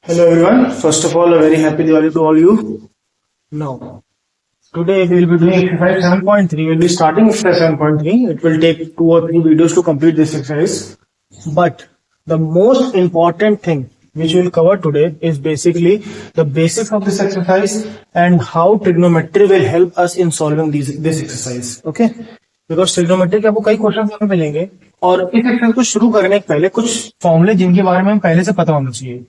Hello everyone. First of all, a very happy Diwali to all you. Now, today we will be doing exercise 7.3. We'll be starting exercise 7.3. It will take 2 or 3 videos to complete this exercise. But the most important thing which we will cover today is basically the basics of this exercise and how trigonometry will help us in solving this exercise. Okay? Because trigonometry के आपको कई question में मिलेंगे और इस exercise को शुरू करने के पहले कुछ फॉर्मूले जिनके बारे में हम पहले से पता होना चाहिए.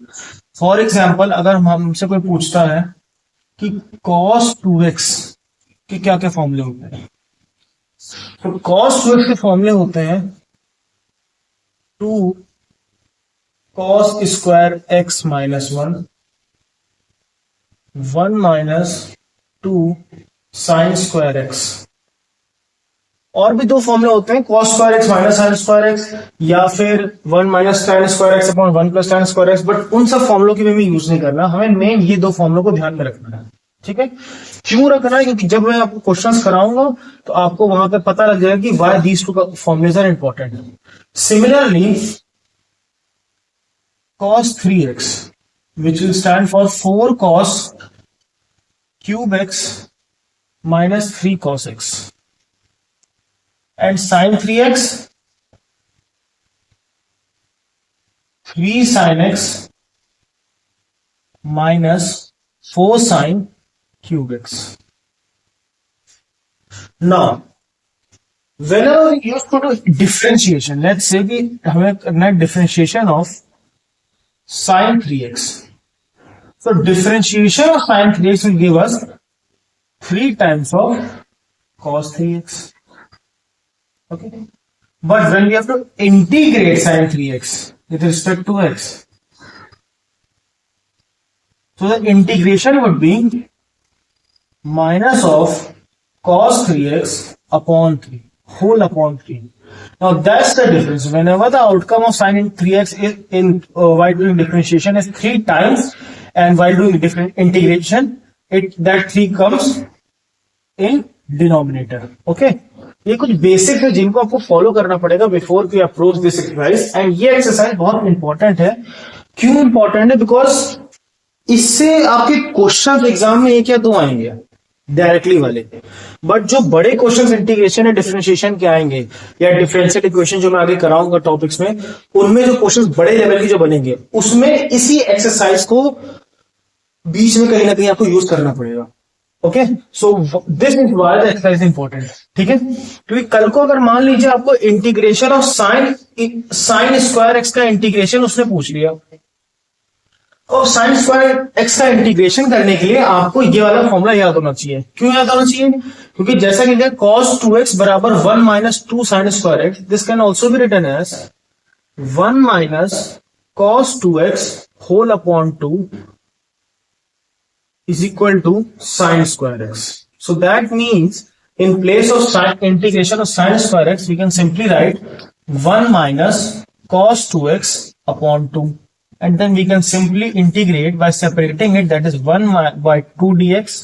फॉर एग्जाम्पल, अगर हमसे कोई पूछता है कि cos 2x के क्या क्या फॉर्मूले होते हैं, तो cos 2x के फॉर्मूले होते हैं 2 cos square x minus 1 minus 2 sine square x. और भी दो फॉर्मूले होते हैं, cos square x minus sine square x या फिर 1 minus tan square x upon 1 plus tan square x. But उन सब फॉर्मूलों की भी यूज नहीं करना, हमें मेन ये दो फॉर्मूलों को ध्यान में रखना है. ठीक है, क्यों रखना है? क्योंकि जब मैं आपको क्वेश्चंस कराऊंगा तो आपको वहां पे पता लग जाएगा कि why these two formulas are important. Similarly cos 3x which will stand for 4 cos cube x minus 3 cos x, and sin 3x 3 sin x minus 4 sin cube x. Now, whenever we used to do differentiation, let's say कि हमें करना है differentiation of sin 3x. So differentiation of sin 3x will give us 3 times of cos 3x. Okay, but when we have to integrate sin 3x with respect to x, so the integration would be minus of cos 3x upon 3 whole upon 3. Now that's the difference. Whenever the outcome of sin 3x is in while doing differentiation is 3 times, and while doing different integration, that 3 comes in denominator. Okay, ये कुछ basic है जिनको आपको follow करना पड़ेगा before we approach this exercise. And ये exercise बहुत important है. क्यों इंपॉर्टेंट है? बिकॉज इससे आपके क्वेश्चन एग्जाम में एक या दो आएंगे डायरेक्टली वाले, बट जो बड़े क्वेश्चन इंटीग्रेशन या डिफरेंशिएशन के आएंगे या डिफरेंशियल इक्वेशन जो मैं आगे कराऊंगा टॉपिक्स में, उनमें जो क्वेश्चन बड़े लेवल के जो बनेंगे उसमें इसी एक्सरसाइज को बीच में कहीं ना कहीं आपको यूज करना पड़ेगा. Okay, so this is why the exercise important. ठीक है, क्योंकि कल को अगर मान लीजिए आपको integration of sine square x का इंटीग्रेशन उसने पूछ लिया, और साइन स्क्वायर एक्स का इंटीग्रेशन करने के लिए आपको ये वाला फॉर्मूला याद होना चाहिए. क्यों याद होना चाहिए? क्योंकि जैसा कि cos 2x बराबर 1 minus 2 sine square x, this can also be written as 1 minus cos 2x whole upon 2 is equal to sine square x. So that means in place of integration of sine square x, we can simply write 1 minus cos 2x upon 2, and then we can simply integrate by separating it, that is 1 by 2 dx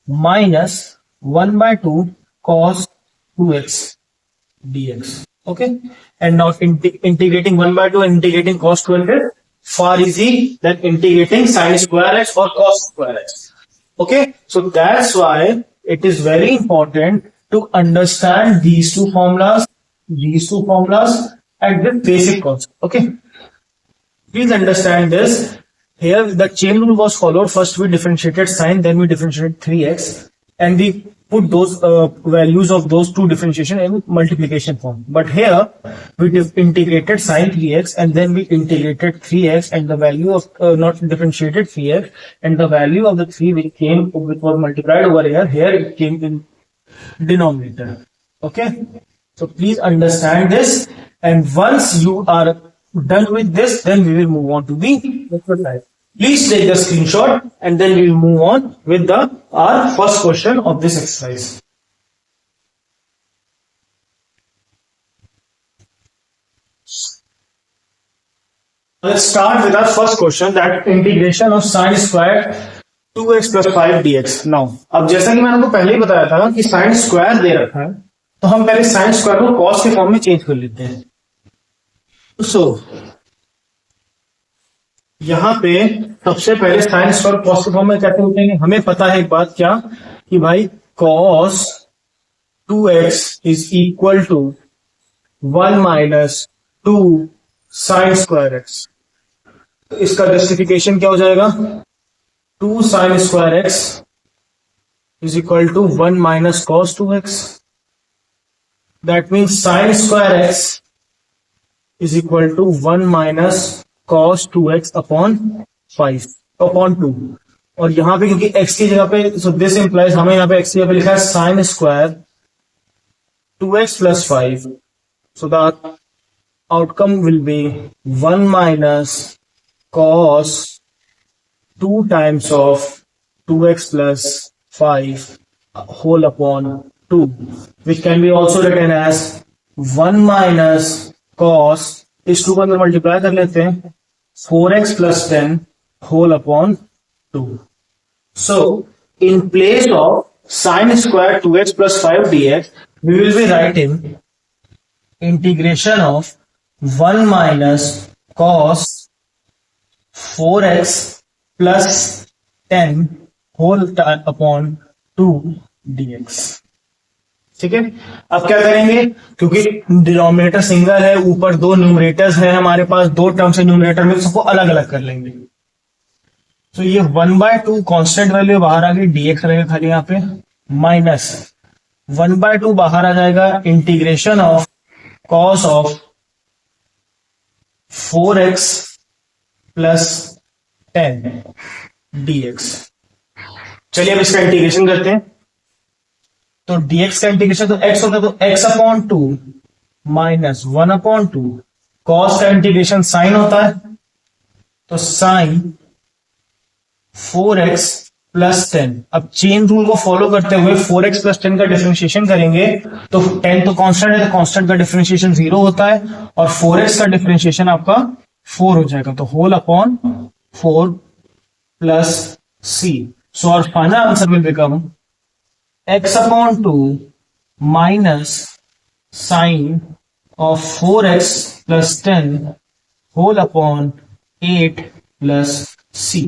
minus 1 by 2 cos 2x dx. Okay, and now integrating 1 by 2 and integrating cos 2x far easy than integrating sin square x or cos square x. Okay, so that's why it is very important to understand these two formulas and this basic concept. Okay, please understand this. Here the chain rule was followed. First we differentiated sin, then we differentiated 3x, and we put those values of those two differentiation in multiplication form. But here we integrated sin 3x and then we integrated 3x, and the value of not differentiated 3x, and the value of the 3 which was multiplied over here it came in denominator. Okay, so please understand this, and once you are done with this, then we will move on to the exercise. Please take the screenshot and then we will move on with our first question of this exercise. Let's start with our first question, that integration of sin square 2x plus 5 dx. Now, अब जैसा कि मैंने आपको पहले ही बताया था कि sin square दे रखा है, तो हम पहले sin स्क्वायर को cos के फॉर्म में चेंज कर लेते हैं. So यहाँ पे सबसे पहले साइन स्क्वायर कॉस के फॉर्म में कैसे लिखेंगे? हमें पता है एक बात क्या, कि भाई cos 2x is equal to 1 minus 2 sine square x. तो इसका जस्टिफिकेशन क्या हो जाएगा? 2 sine square x is equal to 1 minus cos 2x। That means sine square x is equal to 1 minus cos 2x upon 5 upon 2। और यहां पे क्योंकि x की जगह पे, सो दिस इंप्लाइज, हमें यहां पे x की जगह पे लिखा है sine square 2x plus 5, so the outcome will be 1 minus cos 2 times of 2x plus 5 whole upon 2, which can be also written as 1 minus cos, इस 2 को अंदर मल्टीप्लाई कर लेते हैं, 4x plus 10 whole upon 2. So, in place of sin square 2x plus 5 dx, we will be writing integration of 1 minus cos 4x plus 10 whole upon 2 dx. ठीक है, अब क्या करेंगे? क्योंकि डिनोमिनेटर सिंगल है, ऊपर 2 न्यूमरेटर्स है हमारे पास, 2 टर्म्स है न्यूमरेटर में, सबको अलग अलग कर लेंगे। तो ये 1/2 कांस्टेंट वैल्यू बाहर आ गई, dx रहेगा खाली यहाँ पे, माइनस 1/2 बाहर आ जाएगा, integration of cos of 4x plus 10 dx। चलिए अब इसका इंटीग्रेशन करते हैं। तो dx का इंटीग्रेशन तो x होता है, तो x upon 2 minus 1 upon 2, cos का इंटीग्रेशन साइन होता है, तो साइन 4x प्लस 10। अब चेन रूल को फॉलो करते हुए 4x प्लस 10 का डिफरेंशिएशन करेंगे, तो 10 तो कांस्टेंट है, तो कांस्टेंट का डिफरेंशिएशन 0 होता है, और 4x का डिफरेंशिएशन आपका 4 हो जाएगा, तो whole upon 4 plus c। So our final answer will become x upon 2 minus sine of 4x plus 10 whole upon 8 plus c.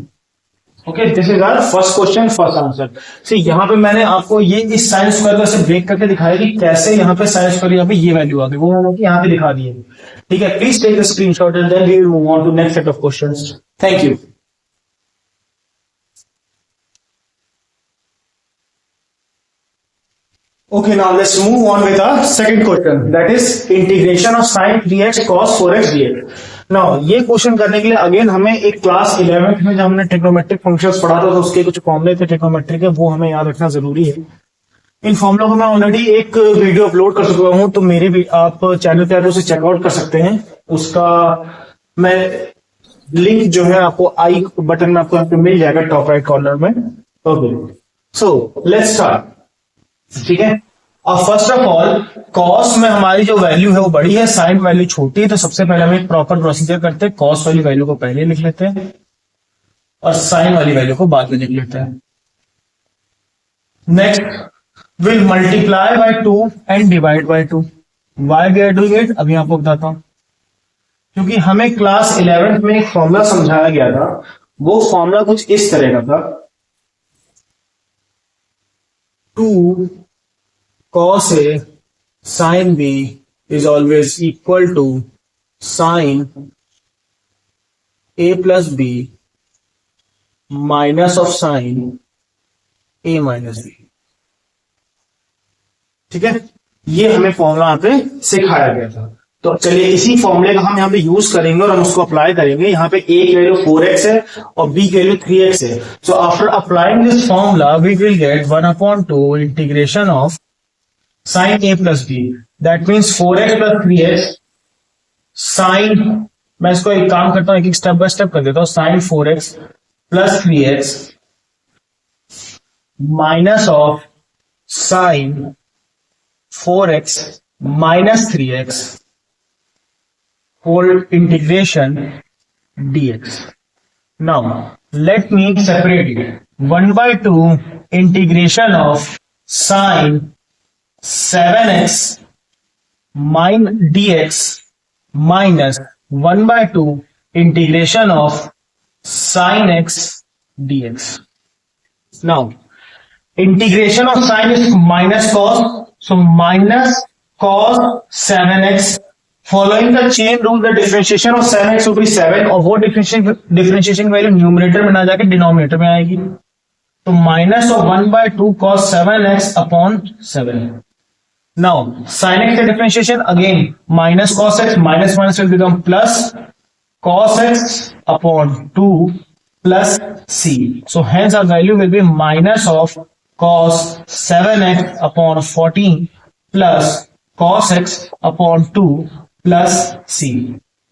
Okay, this is our first question, first answer. See, यहाँ पे मैंने आपको ये इस साइन स्क्वायर को ऐसे break करके दिखाया कि कैसे यहाँ पे साइन स्क्वायर, यहाँ पे ये वैल्यू आ गई, वो मैंने यहाँ पे दिखा दी है। ठीक है, please take the screenshot and then we will move on to next set of questions. Thank you. Okay, now let's move on with our second question, that is integration of sin 3x cos 4x dx. Now ये question करने के लिए again हमें एक class 11th में जब हमने trigonometric functions पढ़ा था, तो उसके कुछ फॉर्मूले थे ट्रिग्नोमेट्रिक के, वो हमें याद रखना जरूरी है। इन फॉर्मूलों को मैं ऑलरेडी एक वीडियो अपलोड कर चुका हूं, तो मेरे भी आप चैनल पे आकर उसे चेकआउट कर सकते हैं। उसका मैं लिंक जो है आपको आई बटन में आपको यहाँ पे मिल जाएगा टॉप राइट कॉर्नर में। Okay, so let's start. ठीक है, अब फर्स्ट ऑफ ऑल कॉस में हमारी जो वैल्यू है वो बड़ी है, साइन वैल्यू छोटी है, तो सबसे पहले हम एक प्रॉपर प्रोसीजर करते हैं, कॉस वाली वैल्यू को पहले लिख लेते हैं और साइन वाली वैल्यू को बाद में लिख लेते हैं। Next will multiply by 2 and divide by 2। Why we are doing it, अभी आपको बताता हूं। क्योंकि हमें क्लास 11th में एक फॉर्मूला समझाया गया था, वो फॉर्मूला कुछ इस तरह का था, 2 cos A sin B is always equal to sin A plus B minus of sin A minus B। ठीक है, ये हमें फॉर्मूला यहाँ पे सिखाया गया था। तो चलिए इसी फॉर्मूले का हम यहाँ पे यूज करेंगे और हम उसको अप्लाई करेंगे। यहाँ पे A की वैल्यू 4x है और B की वैल्यू 3x है। So after applying this formula we will get 1/2 integration of sin A plus B, that means 4x plus 3x sin, मैं इसको एक काम करता हूं, एक स्टेप बाय स्टेप कर देता हूं, sin 4x plus 3x minus of sin 4x minus 3x whole integration dx. Now let me separate it. 1/2 integration of sin 7x dx minus 1/2 integration of sin x dx. Now integration of sin is minus cos, so minus cos 7x. Following the chain rule, the differentiation of 7x will be 7 और वो differentiation value numerator में ना जाके denominator में आएगी, तो minus of 1/2 cos 7x upon 7. Now sin x का differentiation again minus cos x, minus minus will become plus cos x upon 2 plus c. So hence our value will be minus of cos 7x upon 14 plus cos x upon 2 plus c.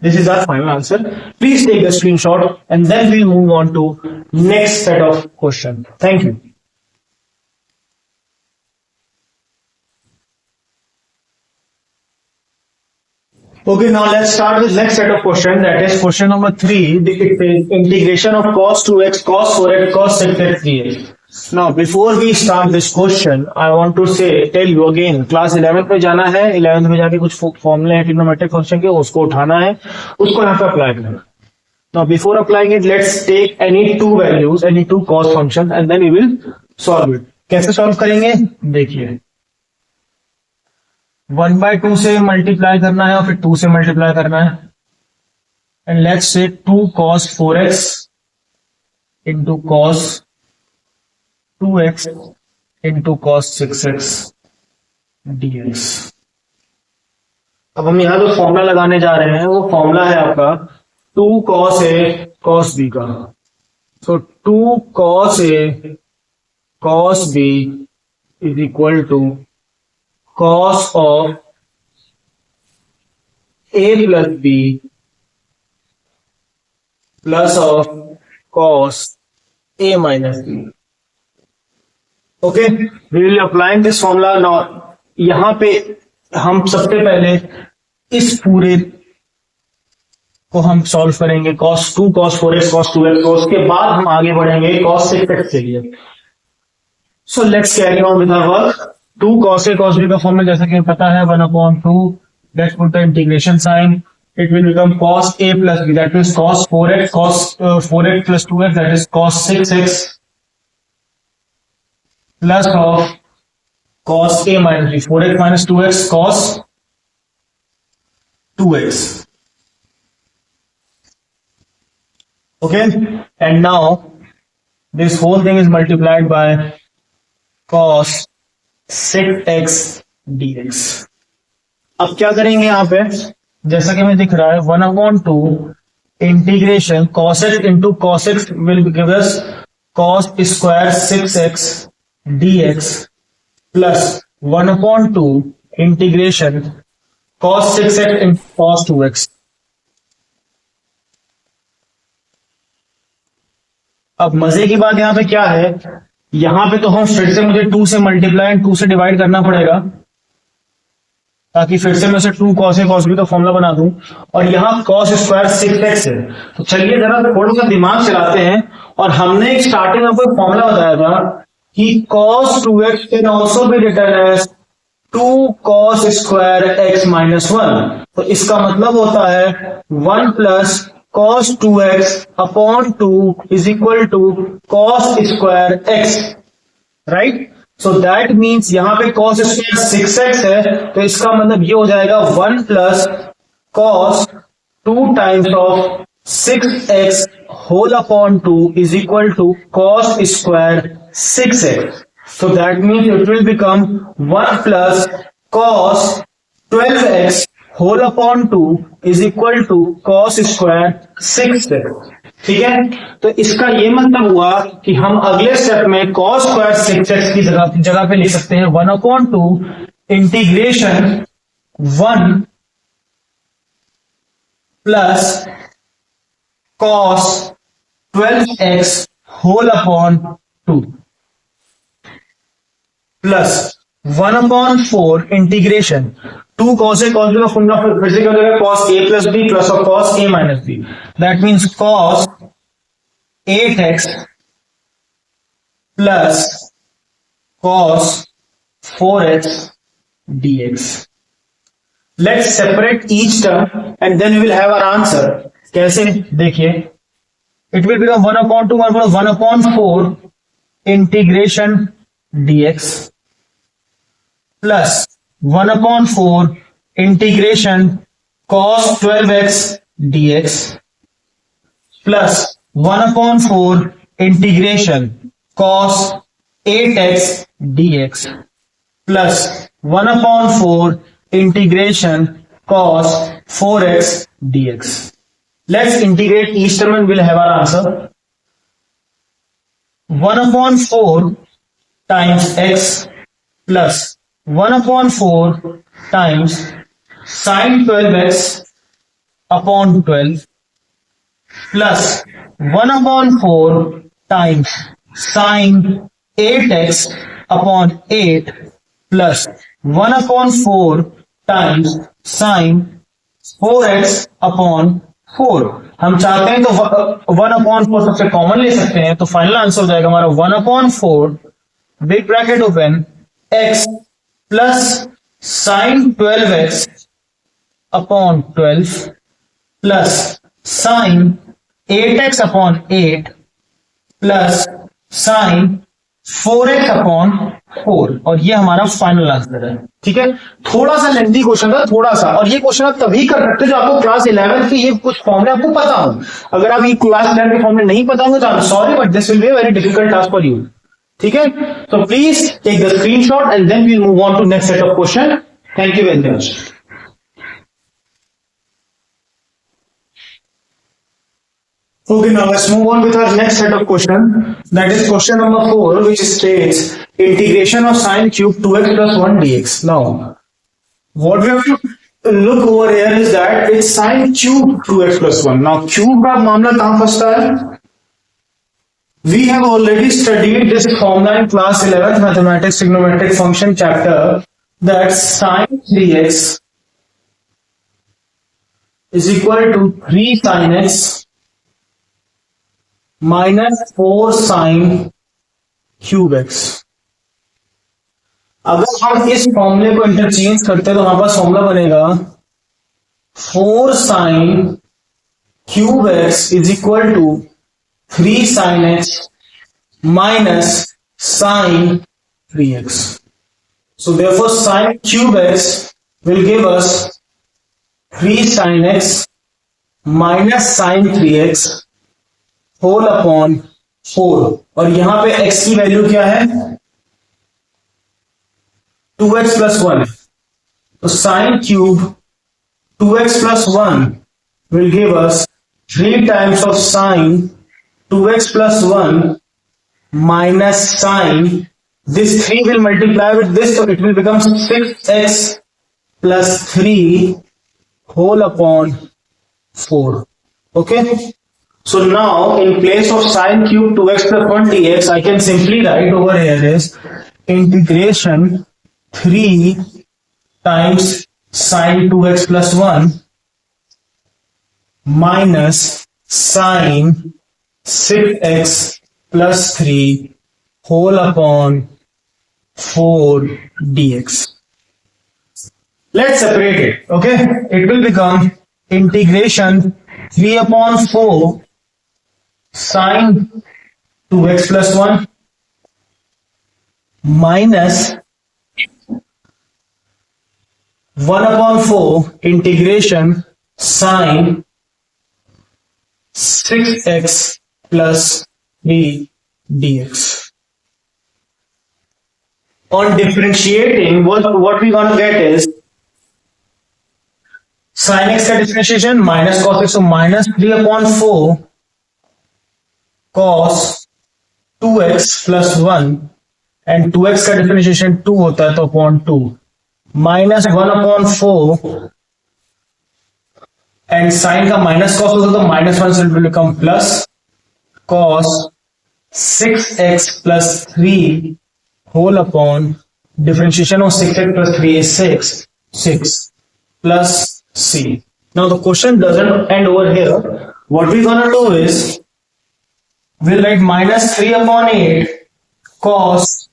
This is our final answer. Please take the screenshot and then we'll move on to next set of question. Thank you. Okay, now let's start with next set of question. That is question number 3. It is integration of cos 2x, cos 4x, cos 6x dx. Now before we start this question, I want to tell you again, class 11th में जाना है, 11th में जाके कुछ फॉर्मूले हैं trigonometric function के, उसको उठाना है, उसको यहाँ पे अप्लाई करना. Now before applying it, let's take any two values, any two cos functions, and then we will solve it. कैसे सॉल्व करेंगे देखिए, 1/2 से मल्टीप्लाई करना है और फिर 2 से मल्टीप्लाई करना है, and let's say 2 cos 4x into cos 2x into cos 6x dx. अब हम यहां जो फॉर्मूला लगाने जा रहे हैं वो फॉर्मूला है आपका 2 cos a cos b का. So 2 cos a cos b is equal to cos of a plus b plus of cos a minus b. Okay, we will apply this formula now. यहां पे हम सबसे पहले इस पूरे को हम सॉल्व करेंगे cos 2 cos 4x cos 2x, तो उसके बाद हम आगे बढ़ेंगे cos 6x के लिए. So let's carry on with our work. 2 cos a cos b का फॉर्मूला जैसा कि हमें पता है 1/2. Let's put the integration sign. It will become cos a plus b, that is cos 4x cos 4x plus 2x, that is cos 6x plus of cos a minus b, 4x minus 2x cos 2x. Okay, and now this whole thing is multiplied by cos 6x dx. अब क्या करेंगे यहाँ पे, जैसा कि हमें दिख रहा है 1/2 integration cos x into cos x will give us cos square 6x dx plus 1/2 integration cos 6x into cos 2x. अब मजे की बात यहाँ पे क्या है, यहां पे तो हम फिर से मुझे 2 से मल्टीप्लाई एंड 2 से डिवाइड करना पड़ेगा, ताकि फिर से मैं उसे 2 cos a cos b का फॉर्मूला बना दूं, और यहां cos स्क्वायर 6x है. तो चलिए जरा थोड़ा सा दिमाग चलाते हैं, और हमने एक स्टार्टिंग में कोई फॉर्मूला बताया था कि cos 2x can also be written as 2 cos square x minus 1. तो इसका मतलब होता है 1 plus cos 2x upon 2 is equal to cos square x, right? So that means यहां पे cos square 6x है, तो इसका मतलब ये हो जाएगा 1 plus cos 2 times of 6x whole upon 2 is equal to cos square 6x. So that means it will become 1 plus cos 12x whole upon 2 is equal to cos square 6x. ठीक है, तो इसका ये मतलब हुआ कि हम अगले स्टेप में cos स्क्वायर 6x की जगह पे लिख सकते हैं 1/2 integration 1 plus cos 12x whole upon 2 plus 1/4 integration 2 cos a cos b का फॉर्मूला फिर से क्या हो जाएगा, cos a plus b plus of cos a minus b. That means cos 8x plus cos 4x dx. Let's separate each term and then we will have our answer. कैसे देखिए, It will become 1 upon 2, 1 upon 4 integration dx plus 1 upon 4 integration cos 12x dx plus 1 upon 4 integration cos 8x dx plus 1 upon 4 integration cos 4x dx. Let's integrate each term and we'll have our answer. 1 upon 4 times x plus 1 upon 4 times sine 12x upon 12 plus 1 upon 4 times sine 8x upon 8 plus 1 upon 4 times sine 4x upon 4. हम चाहते हैं तो 1 upon 4 सबसे common ले सकते हैं, तो final answer हो जाएगा हमारा 1 upon 4 big bracket open x plus sign 12x upon 12 plus sign 8x upon 8 plus sign 4x upon 4, और ये हमारा फाइनल आंसर है. ठीक है, थोड़ा सा लेंथी क्वेश्चन था, थोड़ा सा, और ये क्वेश्चन आप तभी कर सकते हो जब आपको क्लास 11 के ये कुछ फॉर्मूले आपको पता हो. अगर आप ये क्लास 11 के फॉर्मूले नहीं पता होंगे तो I am sorry but this will be a very difficult task for you. ठीक है, तो please take the screenshot and then we move on to next set of question. Thank you very much. Okay, now let's move on with our next set of question. That is question number 4, which states integration of sine cube 2x plus 1 dx. Now, what we have to look over here is that it's sine cube 2x plus 1. Now, cube का मामला कहाँ फंसता है? We have already studied this formula in class 11th mathematics trigonometric function chapter, that sine 3x is equal to 3 sin x minus 4 sine cube x. अगर हम इस फॉर्मूले को interchange करते हैं तो हमारे पास फॉर्मूला बनेगा 4 sine cube x is equal to 3 sine x minus sine 3x. So therefore sin cube x will give us 3 sin x minus sin 3x whole upon 4, और यहां पे x की वैल्यू क्या है? 2x plus 1. तो sine cube 2x plus 1 will give us 3 times of sine 2x plus 1 minus sine. This 3 will multiply with this, so it will become 6x plus 3 whole upon 4. Okay. So now in place of sine cube 2x plus 1 dx, I can simply write over here is integration 3 times sine 2x plus 1 minus sine 6x plus 3 whole upon 4 dx. Let's separate it. Okay, it will become integration 3 upon 4 sine 2x plus 1 minus 1 upon 4 integration sine 6x plus 3 dx. On differentiating, what we're going to get is sin x का differentiation minus cos x, so minus 3 upon 4 cos 2x plus 1, and 2x का differentiation 2 होता है तो upon 2 minus 1 upon 4, and sine का minus cos होता है तो minus 1 will become plus cos 6x plus 3 whole upon differentiation of 6x plus 3 is 6 plus c. Now the question doesn't end over here. What we're gonna do is we'll write minus 3 upon 8 cos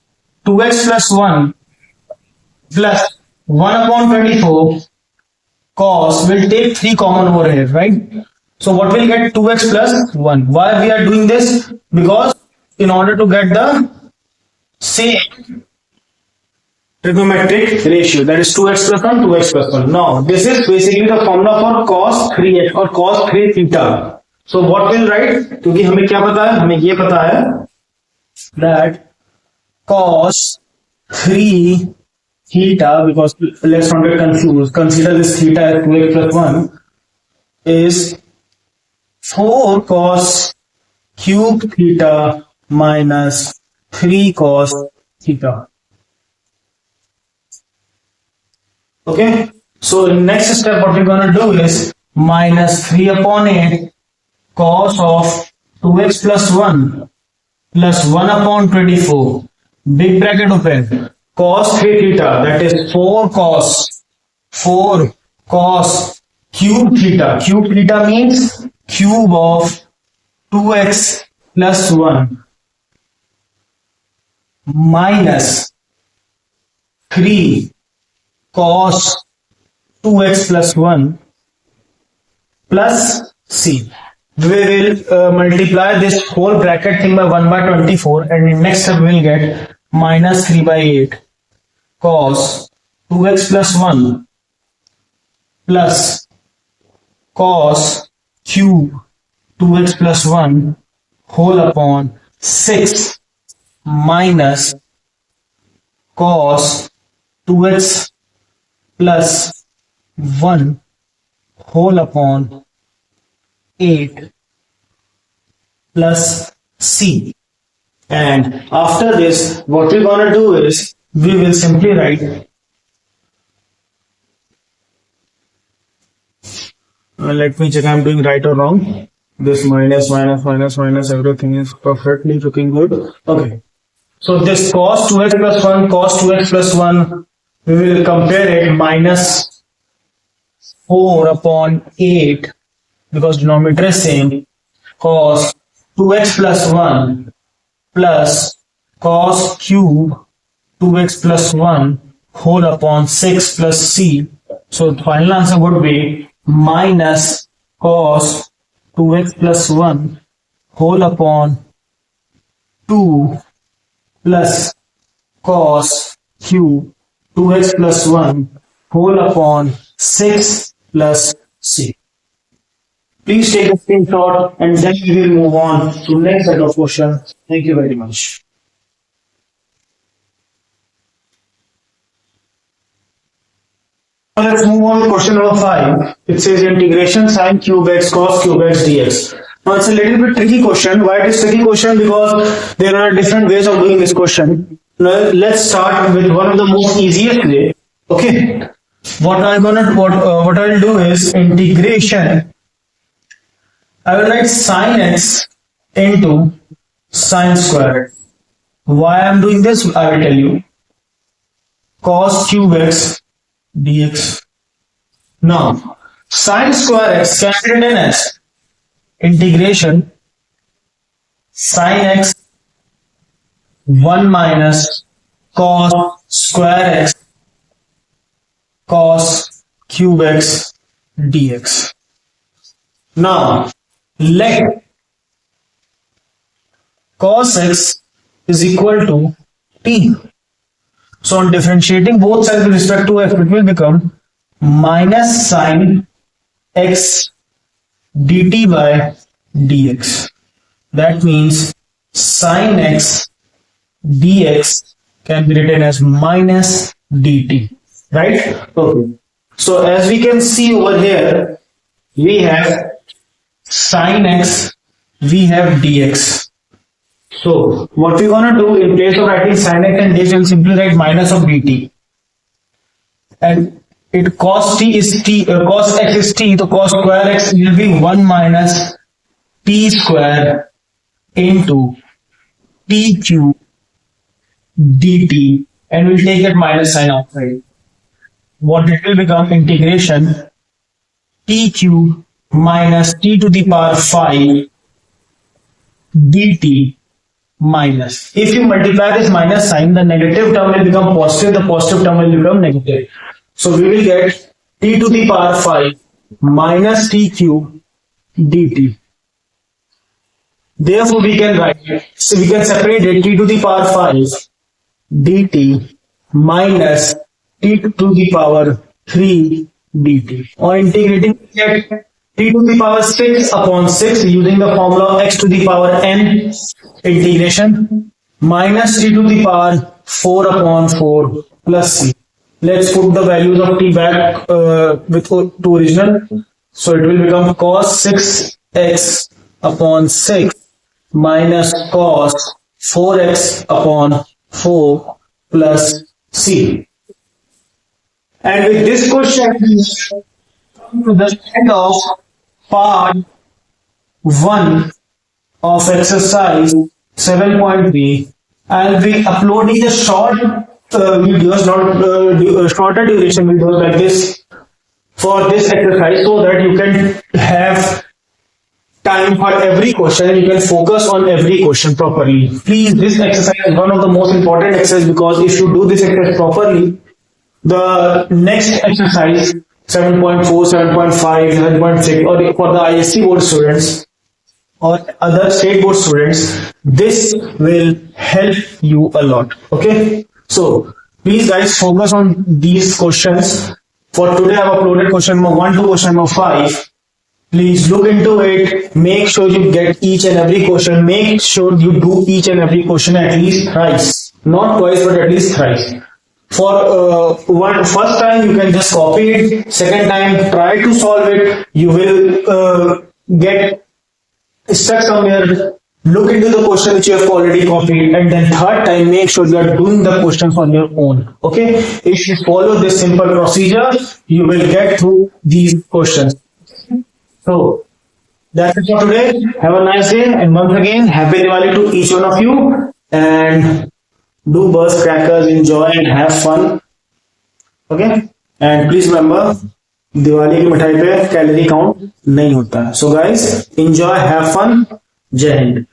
2x plus 1 plus 1 upon 24 cos, we'll take 3 common over here, right? So what will get 2x plus 1? Why we are doing this? Because in order to get the same trigonometric ratio, that is 2x plus 1, 2x plus 1. Now this is basically the formula for cos 3x or cos 3 theta. So what we'll write, क्योंकि हमें क्या पता है, हमें ये पता है that cos 3 theta, because let's not get confused, consider this theta as 2x plus 1, is 4 cos cube theta minus 3 cos theta. Okay, so next step what we're gonna do is minus 3 upon 8 cos of 2x plus 1 plus 1 upon 24, big bracket open, cos 3 theta, that is 4 cos cube theta. Cube theta means cube of 2x plus 1 minus 3 cos 2x plus 1 plus c. We will multiply this whole bracket thing by 1 by 24, and in next step we will get minus 3 by 8 cos 2x plus 1 plus cos cube 2x plus 1 whole upon 6 minus cos 2x plus 1 whole upon 8 plus c. And after this, what we're gonna do is we will simply write, let me check I'm doing right or wrong. This minus, everything is perfectly looking good. Okay, so this cos 2x plus 1, cos 2x plus 1, we will compare it minus 4 upon 8, because denominator is same, cos 2x plus 1 plus cos cube 2x plus 1 whole upon 6 plus c. So the final answer would be minus cos 2x plus 1 whole upon 2 plus cos cube 2x plus 1 whole upon 6 plus c. Please take a screenshot and then we will move on to next set of questions. Thank you very much. Now let's move on to question number 5. It says integration sin cube x cos cube x dx. Now it's a little bit tricky question. Why it is tricky question? Because there are different ways of doing this question. Now let's start with one of the most easiest way. Okay. What I'll do is integration. I will write sin x into sin square x. Why I am doing this, I will tell you. Cos cube x dx. Now, sin square x can be written as integration sin x 1 minus cos square x cos cube x dx. Now, let cos x is equal to t. So on differentiating both sides with respect to x, it will become minus sin x dt by dx. That means sin x dx can be written as minus dt. Right? Okay. So as we can see over here, we have sin x, we have dx. So what we're gonna do, in place of writing sin x and dx, we'll simply write minus of dt. And it cos t is t, cos x is t, so cos square x will be 1 minus t square into t cube dt, and we'll take that minus sign outside. What it will become integration t cube minus t to the power 5 dt minus. If you multiply this minus sign, the negative term will become positive, the positive term will become negative. So we will get t to the power 5 minus t cube dt. Therefore, we can write, so we can separate it t to the power 5 dt minus t to the power 3 dt. Or integrating, get t to the power 6 upon 6 using the formula x to the power n integration minus t to the power 4 upon 4 plus c. Let's put the values of t back to original. So it will become cos 6x upon 6 minus cos 4x upon 4 plus c. And with this question, we come to the end of part 1 of exercise 7.3. I'll be uploading the short videos, not shorter duration videos like this for this exercise, so that you can have time for every question and you can focus on every question properly. Please, this exercise is one of the most important exercises, because if you do this exercise properly, the next exercise 7.4, 7.5, 7.6 or for the ISC board students or other state board students, this will help you a lot. Okay, so please guys, focus on these questions. For today I have uploaded question number 1 to question number 5. Please look into it. Make sure you get each and every question. Make sure you do each and every question at least thrice, not twice but at least thrice. For first time you can just copy it. Second time try to solve it. You will get stuck somewhere. Look into the question which you have already copied, and then third time make sure you are doing the questions on your own. Okay, if you follow this simple procedure, you will get through these questions. So that's it for today. Have a nice day, and once again, happy Diwali to each one of you, and do burst crackers, enjoy and have fun. Okay, and please remember, Diwali की मिठाई पे calorie count नहीं होता है. So guys, enjoy, have fun. जय हिंद.